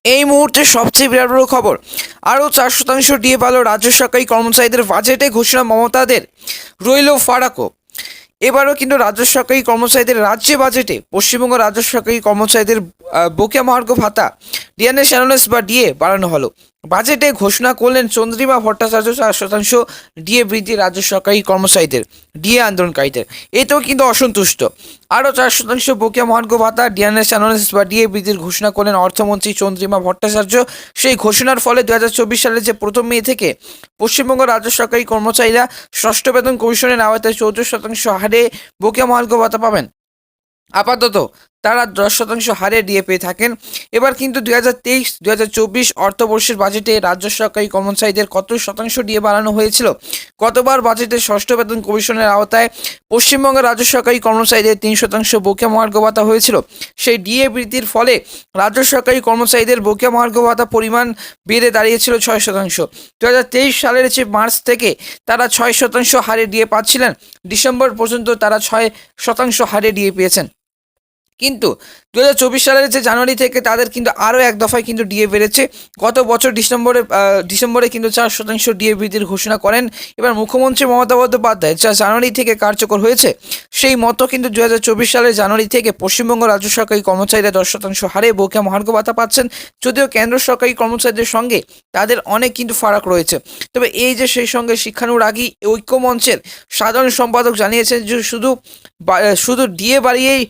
এই মুহূর্তে সবচেয়ে বিরাট বড় খবর, আরও 4% ডিএ পেল রাজ্য সরকারি কর্মচারীদের। বাজেটে ঘোষণা মমতাদের, রইল ফারাকও। এবারও কিন্তু রাজ্য সরকারি কর্মচারীদের রাজ্যে বাজেটে পশ্চিমবঙ্গ রাজ্য সরকারি কর্মচারীদের বকেয়া মহার্ঘ ভাতা ডিএনএস অ্যানোনেস বা ডিএ বাড়ানো হলো। বাজেটে ঘোষণা করলেন চন্দ্রিমা ভট্টাচার্য 4% ডিএ বৃদ্ধি রাজ্য সরকারি কর্মচারীদের, ডিএ আন্দোলনকারীদের। এতেও কিন্তু অসন্তুষ্ট। আরও 4% বকেয়া মহার্ঘ ভাতা ডিএনএস অ্যানোনেস বা ডিএ বৃদ্ধির ঘোষণা করলেন অর্থমন্ত্রী চন্দ্রিমা ভট্টাচার্য। সেই ঘোষণার ফলে 2024 সালের যে 1 মে থেকে পশ্চিমবঙ্গ রাজ্য সরকারি কর্মচারীরা ষষ্ঠ বেতন কমিশনের আওতায় 14% হারে বকেয়া মহার্ঘ ভাতা পাবেন। আপাতত তারা 10% হারে ডিএ পেয়ে থাকেন। এবার কিন্তু 2023-2024 অর্থবর্ষের বাজেটে রাজ্য সরকারি কর্মচারীদের কত শতাংশ ডিএ বাড়ানো হয়েছিল? গতবার বাজেটে ষষ্ঠ বেতন কমিশনের আওতায় পশ্চিমবঙ্গের রাজ্য সরকারি কর্মচারীদের 3% বকেয়া মহার্ঘ ভাতা হয়েছিল। সেই ডিএ বৃদ্ধির ফলে রাজ্য সরকারি কর্মচারীদের বকেয়া মহার্ঘ ভাতা পরিমাণ বেড়ে দাঁড়িয়েছিল 6%। 2023 সালের মার্চ থেকে তারা 6% হারে ডিএ পাচ্ছিলেন। ডিসেম্বর পর্যন্ত তারা 6% হারে ডিএ পেয়েছেন। কিন্তু 2024 সালের জানুয়ারি থেকে তাদের কিন্তু আরও এক দফায় কিন্তু ডিএ বেড়েছে। গত বছর ডিসেম্বরে কিন্তু 4% ডিএ বৃদ্ধির ঘোষণা করেন। এবার মুখ্যমন্ত্রী মমতা বন্দ্যোপাধ্যায় যা জানুয়ারি থেকে কার্যকর হয়েছে, সেই মতো কিন্তু 2024 সালের জানুয়ারি থেকে পশ্চিমবঙ্গ রাজ্য সরকারি কর্মচারীরা 10% হারে বকেয়া মহার্ঘ ভাতা পাচ্ছেন। যদিও কেন্দ্র সরকারি কর্মচারীদের সঙ্গে তাদের অনেক কিন্তু ফারাক রয়েছে। তবে এই যে সেই সঙ্গে শিক্ষানুরাগী ঐক্যমঞ্চের সাধারণ সম্পাদক জানিয়েছেন যে শুধু ডিএ বাড়িয়েই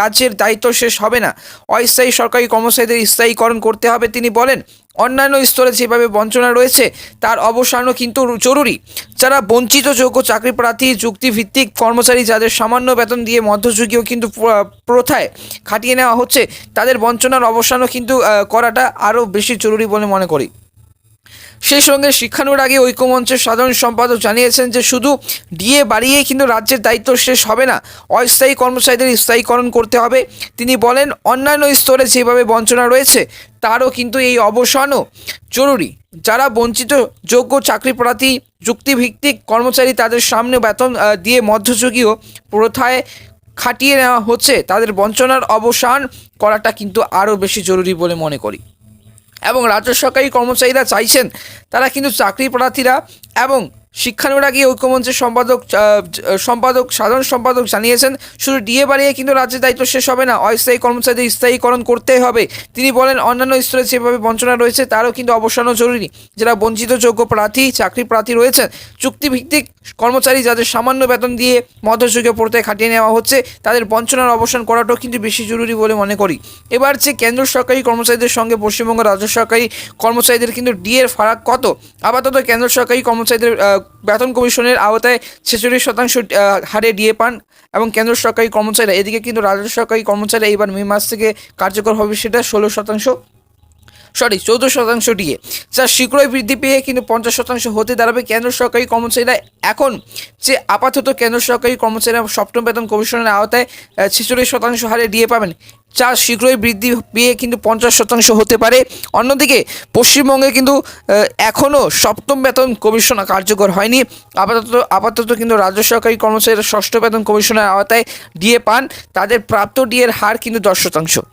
রাজ্যের দায়িত্ব শেষ হবে না, অস্থায়ী সরকারি কর্মচারীদের স্থায়ীকরণ করতে হবে। তিনি বলেন, অন্যান্য স্তরে যেভাবে বঞ্চনা রয়েছে তার অবসানও কিন্তু জরুরি। যারা বঞ্চিত যোগ্য চাকরি প্রার্থী, চুক্তিভিত্তিক কর্মচারী, যাদের সামান্য বেতন দিয়ে মধ্যযুগীয় কিন্তু প্রথায় খাটিয়ে নেওয়া হচ্ছে, তাদের বঞ্চনার অবসানও কিন্তু করাটা আরও বেশি জরুরি বলে মনে করি। সেই সঙ্গে শিক্ষানুরাগী ঐক্যমঞ্চের সাধারণ সম্পাদক জানিয়েছেন যে শুধু ডিএ বাড়িয়েই কিন্তু রাজ্যের দায়িত্ব শেষ হবে না, অস্থায়ী কর্মচারীদের স্থায়ীকরণ করতে হবে। তিনি বলেন, অন্যান্য স্তরে যেভাবে বঞ্চনা রয়েছে তারও কিন্তু এই অবসানও জরুরি। যারা বঞ্চিত যোগ্য চাকরি প্রার্থী, চুক্তিভিত্তিক কর্মচারী, তাদের সামনে বেতন দিয়ে মধ্যযুগীয় প্রথায় খাটিয়ে নেওয়া হচ্ছে, তাদের বঞ্চনার অবসান করাটা কিন্তু আরও বেশি জরুরি বলে মনে করি। এবং রাজ্য সরকারি কর্মচারীরা চাইছেন, তারা কিন্তু চাকরি প্রার্থীরা এবং শিক্ষানুরাগী ঐক্যমঞ্চের সাধারণ সম্পাদক জানিয়েছেন, শুধু ডিএ বাড়িয়ে কিন্তু রাজ্যের দায়িত্ব শেষ হবে না, অস্থায়ী কর্মচারীদের স্থায়ীকরণ করতে হবে। তিনি বলেন, অন্যান্য স্তরে যেভাবে বঞ্চনা রয়েছে তারও কিন্তু অবসানও জরুরি। যারা বঞ্চিত যোগ্য প্রার্থী, চাকরি প্রার্থী রয়েছেন, চুক্তিভিত্তিক কর্মচারী, যাদের সামান্য বেতন দিয়ে মধ্যযুগীয় প্রথায় খাটিয়ে নেওয়া হচ্ছে, তাদের বঞ্চনার অবসান করাটাও কিন্তু বেশি জরুরি বলে মনে করি। এবার যে কেন্দ্র সরকারি কর্মচারীদের সঙ্গে পশ্চিমবঙ্গ রাজ্য সরকারি কর্মচারীদের কিন্তু ডিএর ফারাক কত? আপাতত কেন্দ্র সরকারি কর্মচারীদের বেতন কমিশনের আওতায় 46% হারে ডিএ পান এবং কেন্দ্র সরকারি কর্মচারীরা, এদিকে কিন্তু রাজ্য সরকারি কর্মচারীরা এবার মে মাস থেকে কার্যকর হবে সেটা 14% ডিএ, যা শীঘ্রই বৃদ্ধি পেয়ে কিন্তু 50% হতে দাঁড়াবে। কেন্দ্র সরকারি কর্মচারীরা এখন যে আপাতত কেন্দ্র সরকারি কর্মচারীরা সপ্তম বেতন কমিশনের আওতায় 46% হারে ডিএ পাবেন, যা শীঘ্রই বৃদ্ধি পেয়ে কিন্তু 50% হতে পারে। অন্যদিকে পশ্চিমবঙ্গে কিন্তু এখনও সপ্তম বেতন কমিশন কার্যকর হয়নি। আপাতত কিন্তু রাজ্য সরকারি কর্মচারীরা ষষ্ঠ বেতন কমিশনের আওতায় ডিএ পান, তাদের প্রাপ্ত ডিএর হার কিন্তু 10%।